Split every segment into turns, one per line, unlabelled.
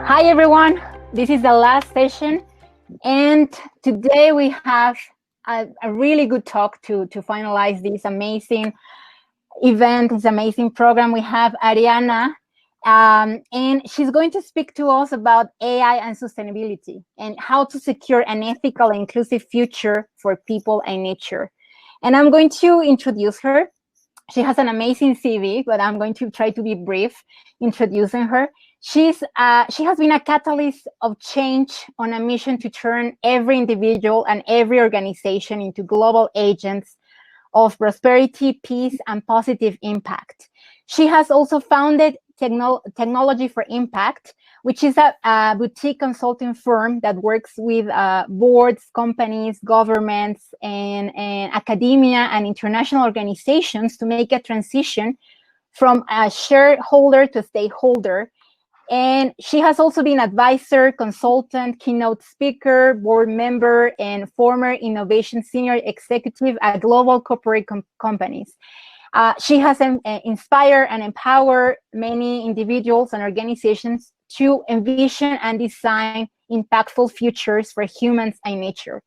Hi everyone, this is the last session, and today we have a really good talk to finalize this amazing event, this amazing program. We have Ariana, and she's going to speak to us about AI and sustainability and how to secure an ethical and inclusive future for people and nature. And I'm going to introduce her. She has an amazing CV, but I'm going to try to be brief introducing her. She has been a catalyst of change on a mission to turn every individual and every organization into global agents of prosperity, peace, and positive impact. She has also founded Technology for Impact, which is a boutique consulting firm that works with boards, companies, governments, and academia and international organizations to make a transition from a shareholder to stakeholder. And she has also been advisor, consultant, keynote speaker, board member, and former innovation senior executive at global corporate companies. She has inspired and empowered many individuals and organizations to envision and design impactful futures for humans and nature.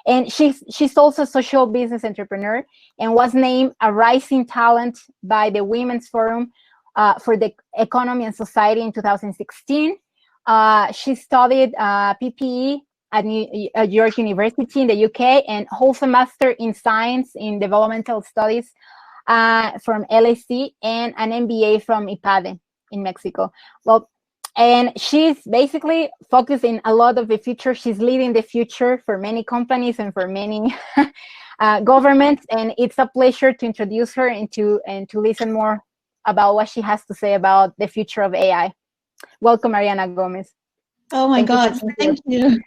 And she's also a social business entrepreneur and was named a rising talent by the Women's Forum for the Economy and Society in 2016. She studied PPE at York University in the UK and holds a Master in Science in Developmental Studies from LSE and an MBA from IPADE in Mexico. Well, and she's basically focusing a lot of the future. She's leading the future for many companies and for many governments. And it's a pleasure to introduce her and to listen more about what she has to say about the future of AI. Welcome, Marianna Gomez.
Oh my God, thank you.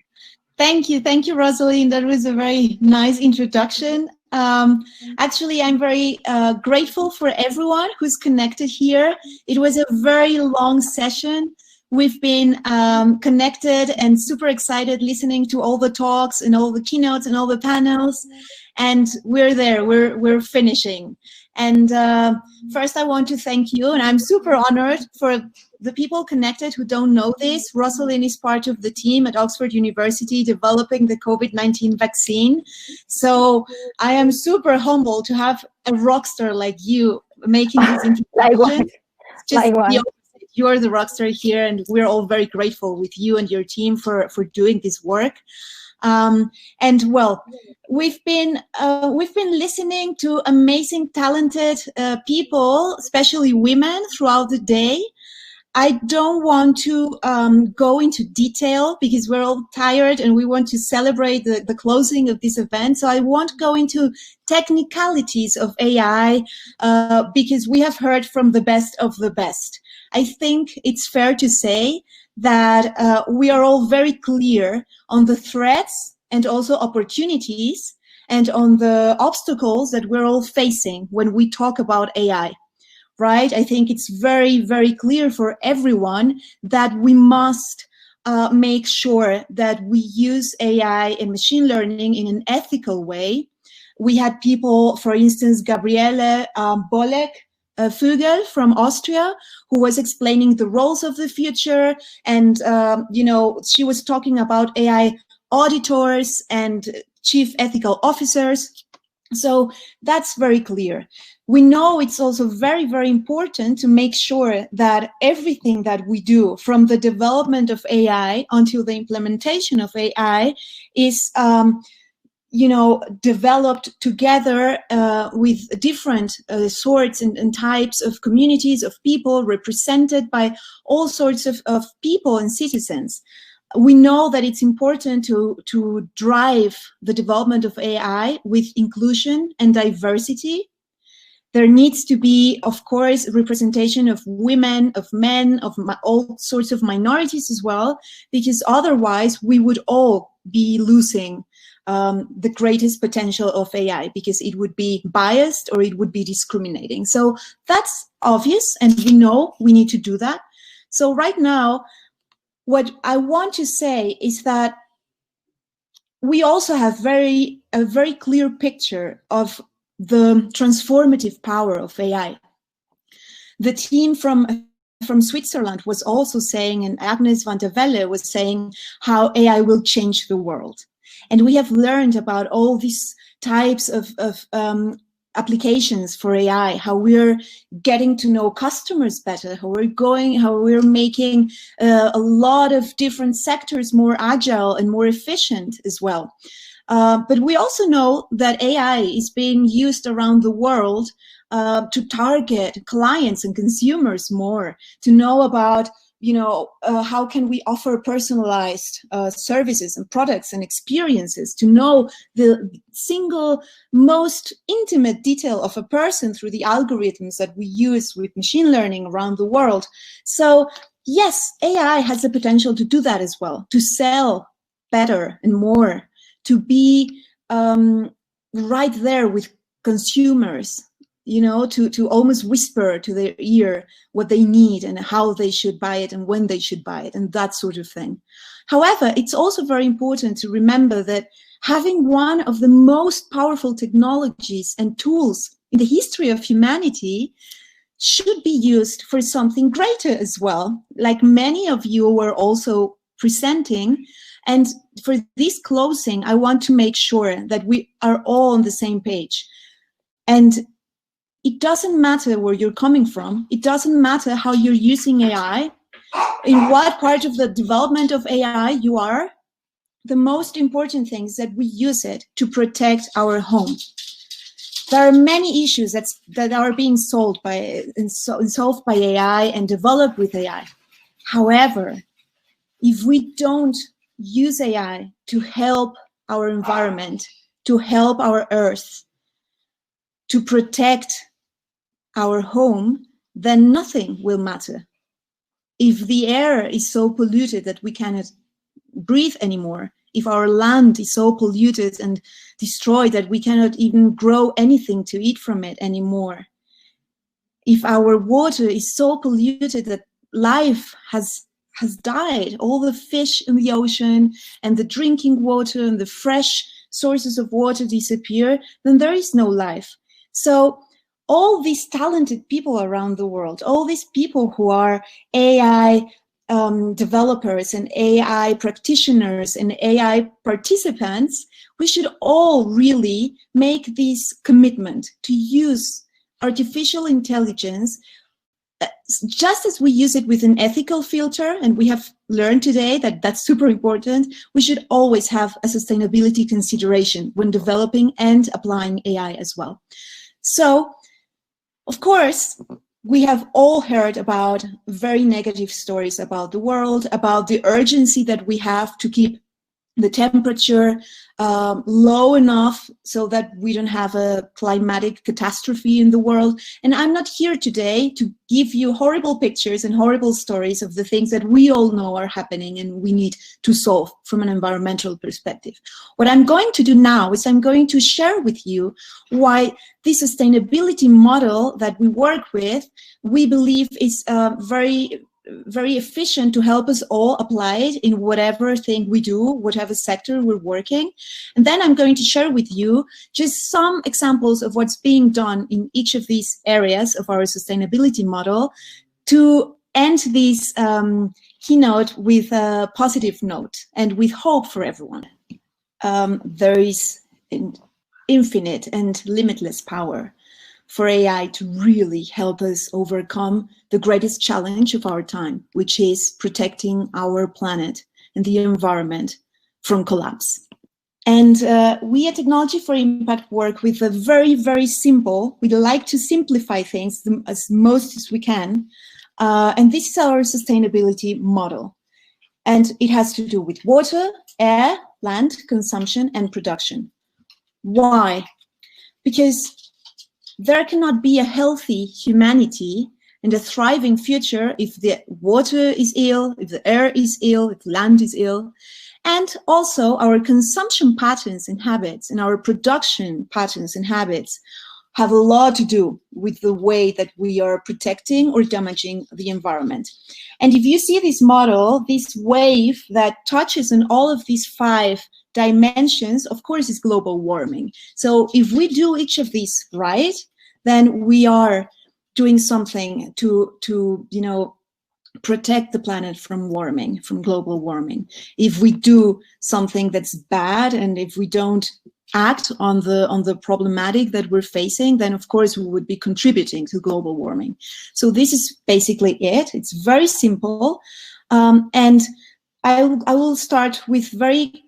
Thank you, Rosalind. That was a very nice introduction. Actually, I'm very grateful for everyone who's connected here. It was a very long session. We've been connected and super excited listening to all the talks and all the keynotes and all the panels. And we're there, we're finishing. And first I want to thank you, and I'm super honored for the people connected who don't know this. Rosalind is part of the team at Oxford University developing the COVID-19 vaccine. So I am super humbled to have a rock star like you making this introduction. You're the rock star here, and we're all very grateful with you and your team for doing this work. And well, we've been listening to amazing, talented people, especially women, throughout the day. I don't want to go into detail because we're all tired and we want to celebrate the closing of this event. So I won't go into technicalities of AI because we have heard from the best of the best. I think it's fair to say that we are all very clear on the threats and also opportunities and on the obstacles that we're all facing when we talk about AI. Right? I think it's very, very clear for everyone that we must make sure that we use AI and machine learning in an ethical way. We had people, for instance, Gabriele Vogel from Austria, who was explaining the roles of the future. And, she was talking about AI auditors and chief ethical officers. So that's very clear. We know it's also very, very important to make sure that everything that we do, from the development of AI until the implementation of AI, is developed together with different sorts and types of communities of people represented by all sorts of people and citizens. We know that it's important to drive the development of AI with inclusion and diversity. There needs to be, of course, representation of women, of men, of all sorts of minorities as well, because otherwise we would all be losing the greatest potential of AI because it would be biased or it would be discriminating. So that's obvious, and we know we need to do that. So right now, what I want to say is that we also have a very clear picture of the transformative power of AI. The team from from Switzerland was also saying, and Agnes van der Welle was saying, how AI will change the world. And we have learned about all these types of applications for AI, how we're getting to know customers better, how we're making a lot of different sectors more agile and more efficient as well. But we also know that AI is being used around the world to target clients and consumers more, to know about, how can we offer personalized services and products and experiences, to know the single most intimate detail of a person through the algorithms that we use with machine learning around the world. So yes, AI has the potential to do that as well, to sell better and more, to be right there with consumers, to almost whisper to their ear what they need and how they should buy it and when they should buy it and that sort of thing. However, it's also very important to remember that having one of the most powerful technologies and tools in the history of humanity should be used for something greater as well, like many of you were also presenting. And for this closing, I want to make sure that we are all on the same page. And it doesn't matter where you're coming from. It doesn't matter how you're using AI, in what part of the development of AI you are. The most important thing is that we use it to protect our home. There are many issues that are being solved by AI and developed with AI. However, if we don't use AI to help our environment, to help our earth, to protect our home, then nothing will matter. If the air is so polluted that we cannot breathe anymore, if our land is so polluted and destroyed that we cannot even grow anything to eat from it anymore, if our water is so polluted that life has died, all the fish in the ocean and the drinking water and the fresh sources of water disappear, then there is no life. So all these talented people around the world, all these people who are AI developers and AI practitioners and AI participants, we should all really make this commitment to use artificial intelligence just as we use it with an ethical filter, and we have learned today that that's super important. We should always have a sustainability consideration when developing and applying AI as well. So, of course, we have all heard about very negative stories about the world, about the urgency that we have to keep the temperature low enough so that we don't have a climatic catastrophe in the world. And I'm not here today to give you horrible pictures and horrible stories of the things that we all know are happening and we need to solve from an environmental perspective. What I'm going to do now is I'm going to share with you why this sustainability model that we work with, we believe is very efficient to help us all apply it in whatever thing we do, whatever sector we're working. And then I'm going to share with you just some examples of what's being done in each of these areas of our sustainability model to end this keynote with a positive note and with hope for everyone. There is an infinite and limitless power for AI to really help us overcome the greatest challenge of our time, which is protecting our planet and the environment from collapse. And we at Technology for Impact work with a very, very simple, we like to simplify things as most as we can. And this is our sustainability model. And it has to do with water, air, land, consumption, and production. Why? Because there cannot be a healthy humanity and a thriving future if the water is ill, if the air is ill, if land is ill. And also our consumption patterns and habits and our production patterns and habits have a lot to do with the way that we are protecting or damaging the environment. And if you see this model, this wave that touches on all of these 5 dimensions, of course, is global warming. So if we do each of these right, then we are doing something to protect the planet from warming, from global warming. If we do something that's bad, and if we don't act on the problematic that we're facing, then of course we would be contributing to global warming. So this is basically it. It's very simple, and I will start with very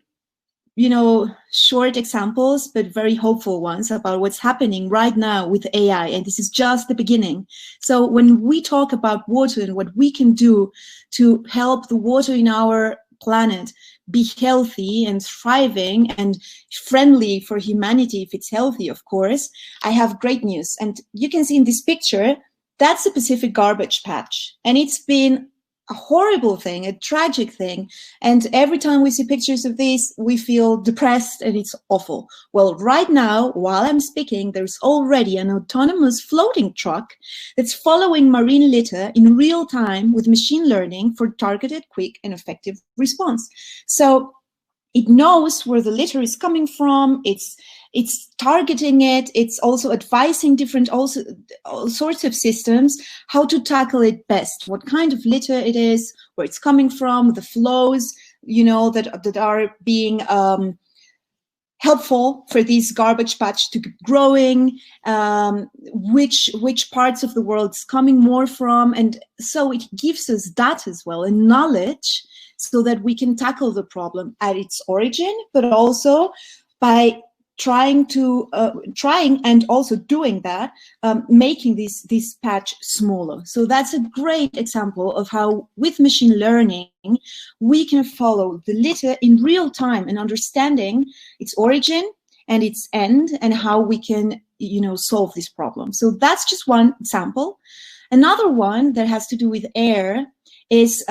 short examples, but very hopeful ones about what's happening right now with AI. And this is just the beginning. So when we talk about water and what we can do to help the water in our planet be healthy and thriving and friendly for humanity, if it's healthy, of course, I have great news. And you can see in this picture, that's the Pacific garbage patch. And it's been a horrible thing, a tragic thing. And every time we see pictures of this, we feel depressed and it's awful. Well, right now, while I'm speaking, there's already an autonomous floating truck that's following marine litter in real time with machine learning for targeted, quick, and effective response. So it knows where the litter is coming from. It's targeting it. It's also advising all sorts of systems how to tackle it best, what kind of litter it is, where it's coming from, the flows, that are being helpful for this garbage patch to keep growing, which parts of the world it's coming more from. And so it gives us data as well and knowledge so that we can tackle the problem at its origin, but also by trying and also doing that, making this patch smaller. So that's a great example of how with machine learning, we can follow the litter in real time and understanding its origin and its end and how we can, solve this problem. So that's just one example. Another one that has to do with air is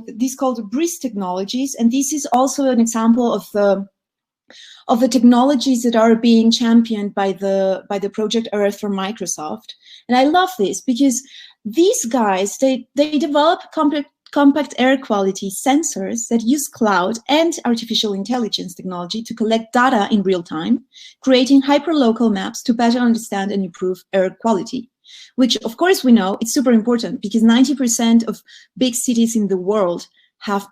this called breeze technologies. And this is also an example of the technologies that are being championed by the Project Earth from Microsoft. And I love this because these guys, they develop compact air quality sensors that use cloud and artificial intelligence technology to collect data in real time, creating hyperlocal maps to better understand and improve air quality, which of course we know it's super important because 90% of big cities in the world have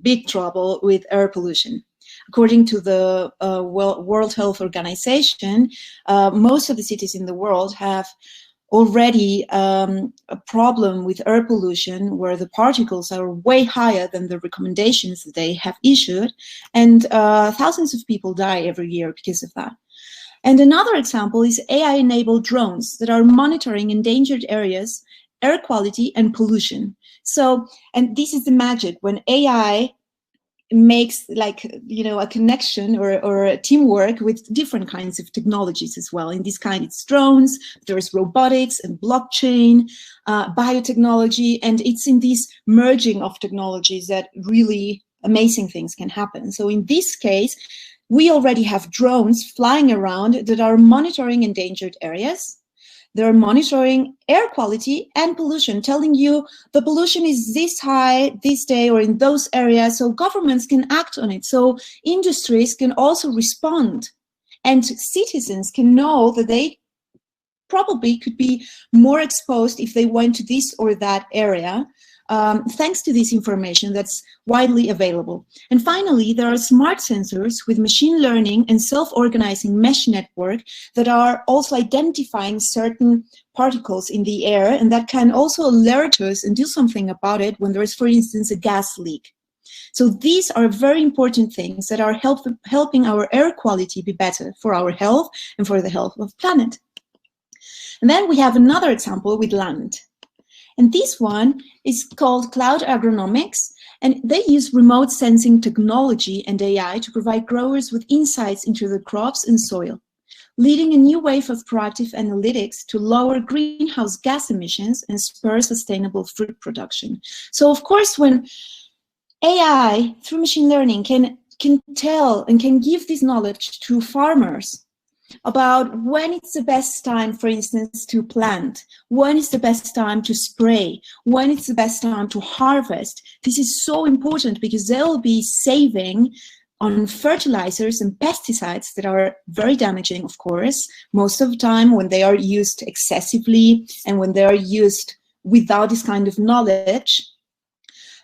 big trouble with air pollution. According to the World Health Organization, most of the cities in the world have already a problem with air pollution where the particles are way higher than the recommendations that they have issued, and thousands of people die every year because of that. And another example is AI-enabled drones that are monitoring endangered areas, air quality, and pollution. So, and this is the magic when AI makes a connection or a teamwork with different kinds of technologies as well. In this kind, it's drones, there's robotics and blockchain, biotechnology, and it's in this merging of technologies that really amazing things can happen. So in this case, we already have drones flying around that are monitoring endangered areas. They're monitoring air quality and pollution, telling you the pollution is this high this day or in those areas, so governments can act on it. So industries can also respond, and citizens can know that they probably could be more exposed if they went to this or that area, thanks to this information that's widely available. And finally, there are smart sensors with machine learning and self-organizing mesh network that are also identifying certain particles in the air, and that can also alert us and do something about it when there is, for instance, a gas leak. So these are very important things that are helping our air quality be better for our health and for the health of the planet. And then we have another example with land. And this one is called Cloud Agronomics, and they use remote sensing technology and AI to provide growers with insights into their crops and soil, leading a new wave of proactive analytics to lower greenhouse gas emissions and spur sustainable fruit production. So of course, when AI through machine learning can tell and can give this knowledge to farmers about when it's the best time, for instance, to plant, when is the best time to spray, when it's the best time to harvest. This is so important because they'll be saving on fertilizers and pesticides that are very damaging, of course, most of the time when they are used excessively and when they are used without this kind of knowledge.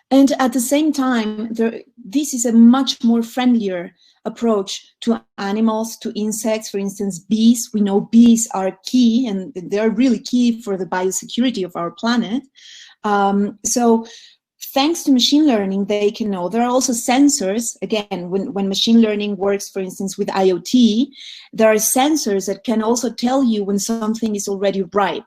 And at the same time, this is a much more friendlier approach to animals, to insects. For instance, bees. We know bees are key, and they're really key for the biosecurity of our planet. So thanks to machine learning, they can know. There are also sensors. Again, when machine learning works, for instance, with IoT, there are sensors that can also tell you when something is already ripe.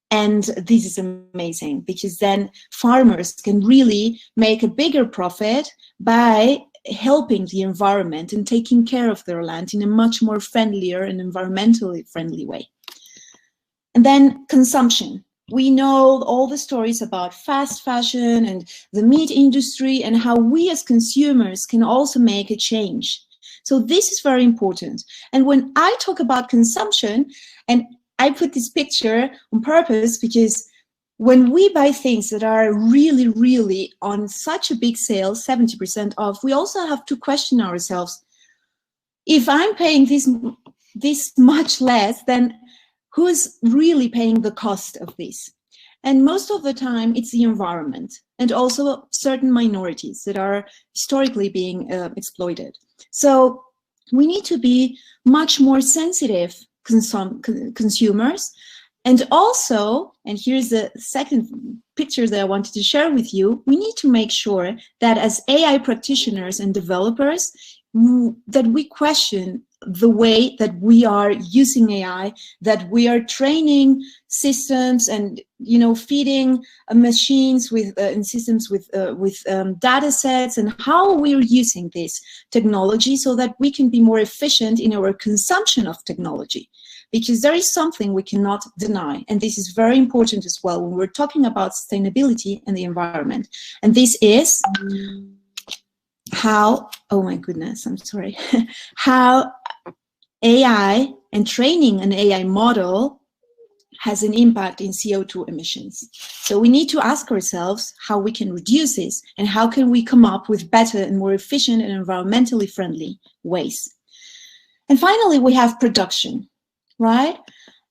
And this is amazing, because then farmers can really make a bigger profit by helping the environment and taking care of their land in a much more friendlier and environmentally friendly way. And then consumption. We know all the stories about fast fashion and the meat industry, and how we as consumers can also make a change. So this is very important. And when I talk about consumption, and I put this picture on purpose because when we buy things that are really, really on such a big sale, 70% off, we also have to question ourselves. If I'm paying this much less, then who's really paying the cost of this? And most of the time, it's the environment and also certain minorities that are historically being exploited. So we need to be much more sensitive consumers. And also, and here's the second picture that I wanted to share with you, we need to make sure that as AI practitioners and developers, that we question the way that we are using AI, that we are training systems and feeding machines with and systems with data sets, and how we're using this technology so that we can be more efficient in our consumption of technology. Because there is something we cannot deny, and this is very important as well when we're talking about sustainability and the environment. And this is how, oh my goodness, I'm sorry, how AI and training an AI model has an impact in CO2 emissions. So we need to ask ourselves how we can reduce this, and how can we come up with better and more efficient and environmentally friendly ways. And finally, we have production, right?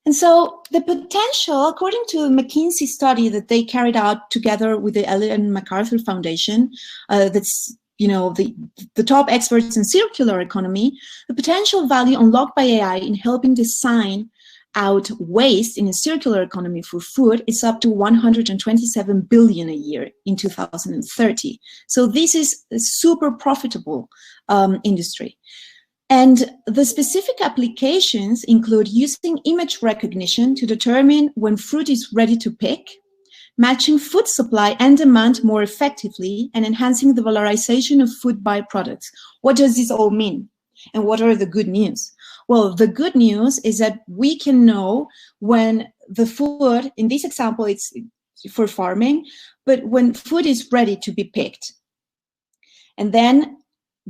And so the potential, according to a McKinsey study that they carried out together with the Ellen MacArthur Foundation, that's the top experts in circular economy, the potential value unlocked by AI in helping design out waste in a circular economy for food is up to 127 billion a year in 2030. So this is a super profitable industry. And the specific applications include using image recognition to determine when fruit is ready to pick, matching food supply and demand more effectively, and enhancing the valorization of food byproducts. What does this all mean? And what are the good news? Well, the good news is that we can know when the food, in this example, it's for farming, but when food is ready to be picked. And then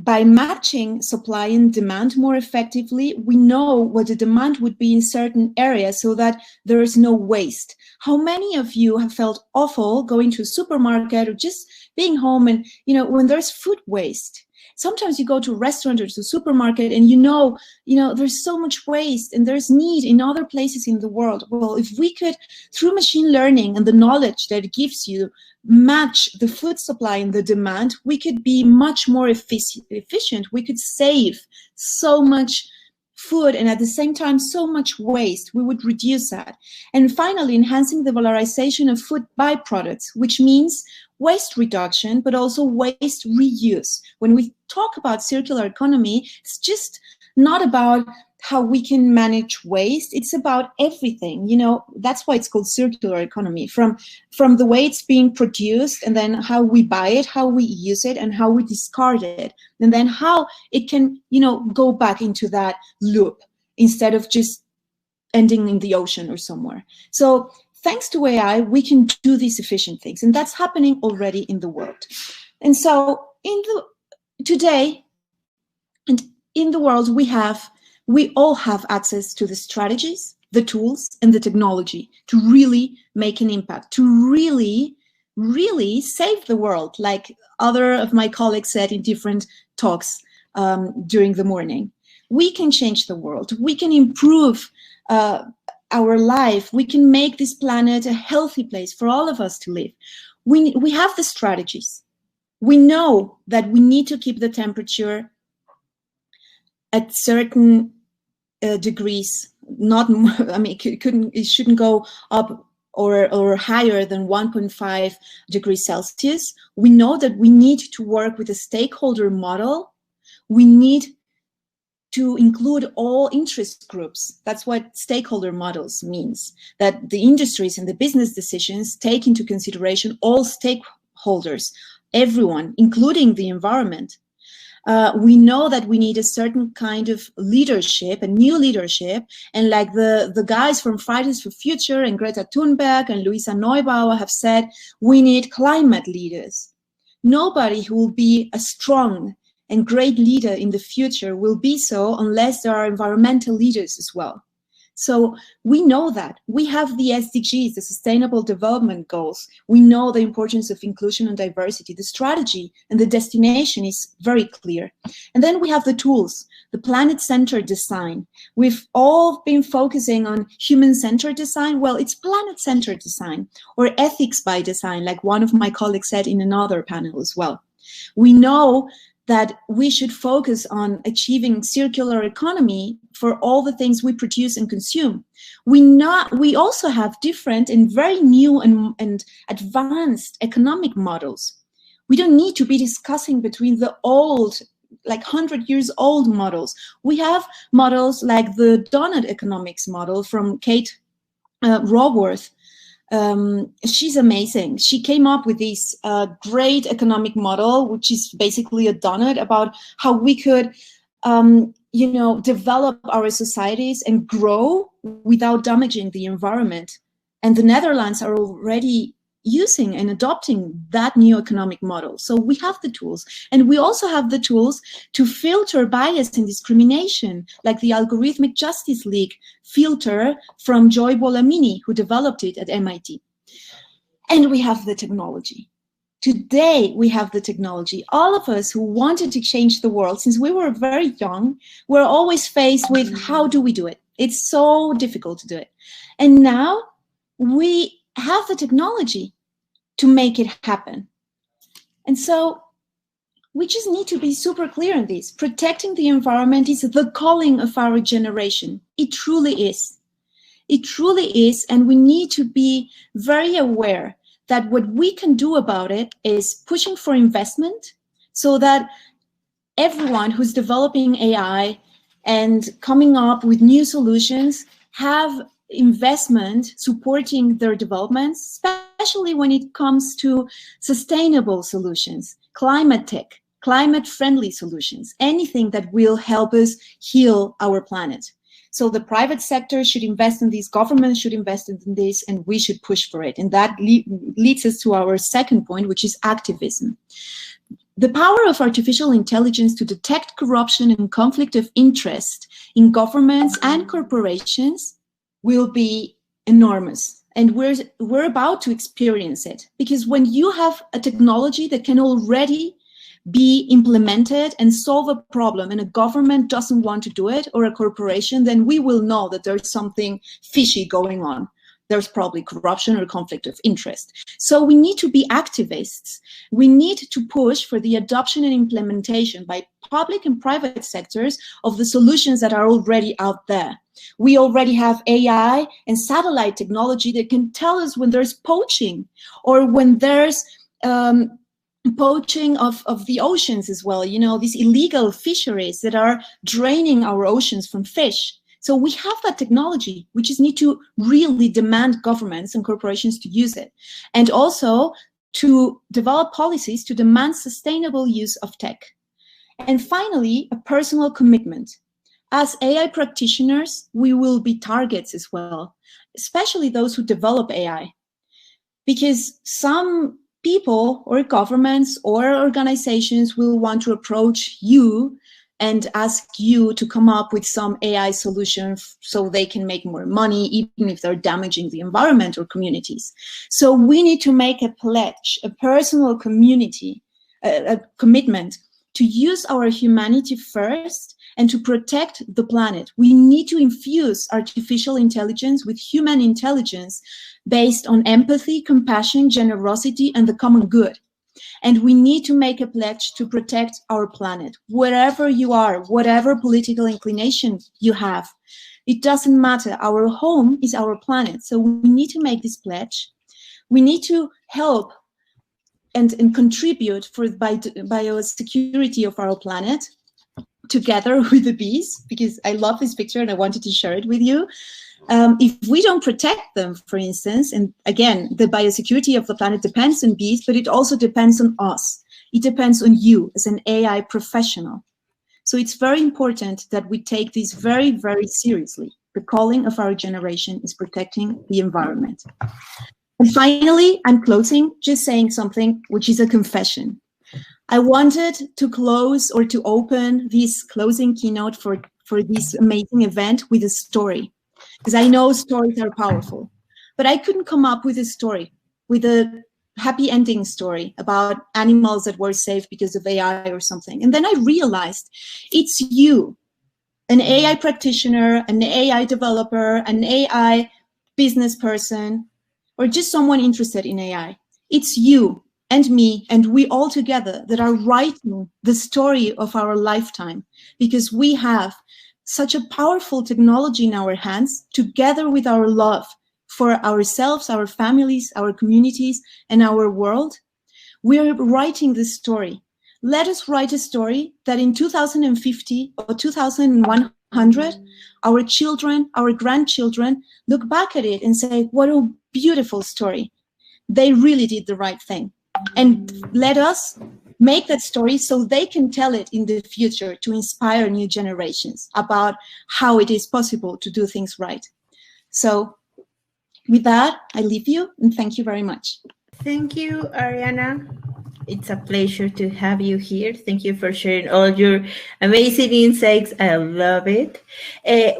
by matching supply and demand more effectively, we know what the demand would be in certain areas so that there is no waste. How many of you have felt awful going to a supermarket or just being home and, when there's food waste? Sometimes you go to a restaurant or to a supermarket and there's so much waste and there's need in other places in the world. Well, if we could, through machine learning and the knowledge that it gives you, match the food supply and the demand, we could be much more efficient. We could save so much food and at the same time so much waste. We would reduce that. And finally, enhancing the valorization of food byproducts, which means waste reduction, but also waste reuse. When we talk about circular economy, it's just not about how we can manage waste. It's about everything. That's why it's called circular economy, from the way it's being produced, and then how we buy it, how we use it, and how we discard it, and then how it can, go back into that loop instead of just ending in the ocean or somewhere. So thanks to AI, we can do these efficient things, and that's happening already in the world. And so today, and in the world, we all have access to the strategies, the tools, and the technology to really make an impact, to really, really save the world, like other of my colleagues said in different talks during the morning. We can change the world. We can improve our life, we can make this planet a healthy place for all of us to live. We have the strategies. We know that we need to keep the temperature at certain degrees, not more, I mean, it shouldn't go up or higher than 1.5 degrees Celsius. We know that we need to work with a stakeholder model. We need to include all interest groups. That's what stakeholder models means, that the industries and the business decisions take into consideration all stakeholders, everyone, including the environment. We know that we need a certain kind of leadership, a new leadership, and like the guys from Fridays for Future and Greta Thunberg and Luisa Neubauer have said, we need climate leaders. Nobody who will be a strong and great leader in the future will be so unless there are environmental leaders as well. So we know that. We have the SDGs, the Sustainable Development Goals. We know the importance of inclusion and diversity. The strategy and the destination is very clear. And then we have the tools, the planet-centered design. We've all been focusing on human-centered design. Well, it's planet-centered design, or ethics by design, like one of my colleagues said in another panel as well. We know that we should focus on achieving circular economy for all the things we produce and consume. We also have different and very new and advanced economic models. We don't need to be discussing between the old, like 100 years old models. We have models like the donut economics model from Kate Raworth. She's amazing. She came up with this great economic model, which is basically a donut about how we could, develop our societies and grow without damaging the environment. And the Netherlands are already using and adopting that new economic model. So we have the tools, and we also have the tools to filter bias and discrimination, like the Algorithmic Justice League filter from Joy Bolamini, who developed it at MIT. And we have the technology. Today, we have the technology. All of us who wanted to change the world, since we were very young, were always faced with, how do we do it? It's so difficult to do it. And now we have the technology to make it happen. And so we just need to be super clear on this. Protecting the environment is the calling of our generation. It truly is. It truly is, and we need to be very aware that what we can do about it is pushing for investment so that everyone who's developing AI and coming up with new solutions have investment supporting their developments, especially when it comes to sustainable solutions, climate tech, climate-friendly solutions, anything that will help us heal our planet. So the private sector should invest in this, governments should invest in this, and we should push for it. And that leads us to our second point, which is activism. The power of artificial intelligence to detect corruption and conflict of interest in governments and corporations will be enormous. And we're about to experience it. Because when you have a technology that can already be implemented and solve a problem, and a government doesn't want to do it, or a corporation, then we will know that there's something fishy going on. There's probably corruption or conflict of interest. So we need to be activists. We need to push for the adoption and implementation by public and private sectors of the solutions that are already out there. We already have AI and satellite technology that can tell us when there's poaching, or when there's poaching of the oceans as well, these illegal fisheries that are draining our oceans from fish. So we have that technology. We just need to really demand governments and corporations to use it, and also to develop policies to demand sustainable use of tech. And finally, a personal commitment. As AI practitioners, we will be targets as well, especially those who develop AI, because some people or governments or organizations will want to approach you and ask you to come up with some AI solution so they can make more money, even if they're damaging the environment or communities. So we need to make a pledge, a personal commitment to use our humanity first and to protect the planet, we need to infuse artificial intelligence with human intelligence based on empathy, compassion, generosity, and the common good. And we need to make a pledge to protect our planet, wherever you are, whatever political inclination you have. It doesn't matter. Our home is our planet. So we need to make this pledge. We need to help and contribute for the biosecurity of our planet together with the bees, because I love this picture and I wanted to share it with you. If we don't protect them, for instance, and again, the biosecurity of the planet depends on bees, but it also depends on us. It depends on you as an AI professional. So it's very important that we take this very, very seriously. The calling of our generation is protecting the environment. And finally, I'm closing, just saying something which is a confession. I wanted to close or to open this closing keynote for this amazing event with a story, because I know stories are powerful. But I couldn't come up with a story, with a happy ending story about animals that were saved because of AI or something. And then I realized it's you, an AI practitioner, an AI developer, an AI business person, or just someone interested in AI. It's you and me and we all together that are writing the story of our lifetime, because we have such a powerful technology in our hands, together with our love for ourselves, our families, our communities, and our world. We're writing this story. Let us write a story that in 2050 or 2100, our children, our grandchildren look back at it and say, what a beautiful story. They really did the right thing. And let us make that story so they can tell it in the future to inspire new generations about how it is possible to do things right. So with that, I leave you and thank you very much.
Thank you, Ariana. It's a pleasure to have you here. Thank you for sharing all your amazing insights. I love it.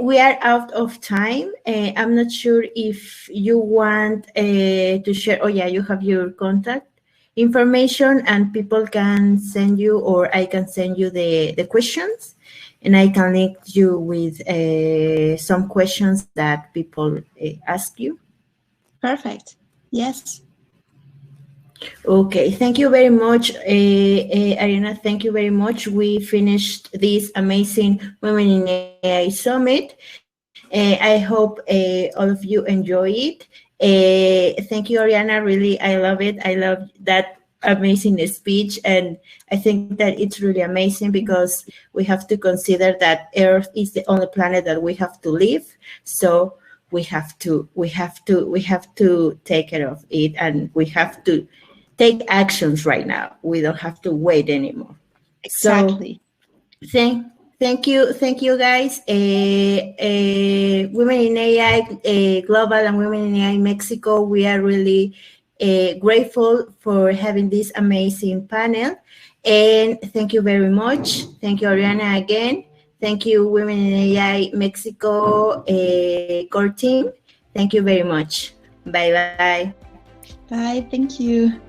We are out of time. I'm not sure if you want to share. Oh, yeah, you have your contact information and people can send you, or I can send you the questions, and I can link you with some questions that people ask you.
Perfect. Yes.
Okay, thank you very much, Ariana. Thank you very much. We finished this amazing Women in AI Summit. I hope all of you enjoy it. Thank you, Ariana. Really, I love it. I love that amazing speech, and I think that it's really amazing because we have to consider that Earth is the only planet that we have to live. So we have to take care of it, and we have to take actions right now. We don't have to wait anymore.
Exactly.
So, thank you, guys. Women in AI Global and Women in AI Mexico, we are really grateful for having this amazing panel. And thank you very much. Thank you, Ariana, again. Thank you, Women in AI Mexico core team. Thank you very much. Bye-bye.
Bye. Thank you.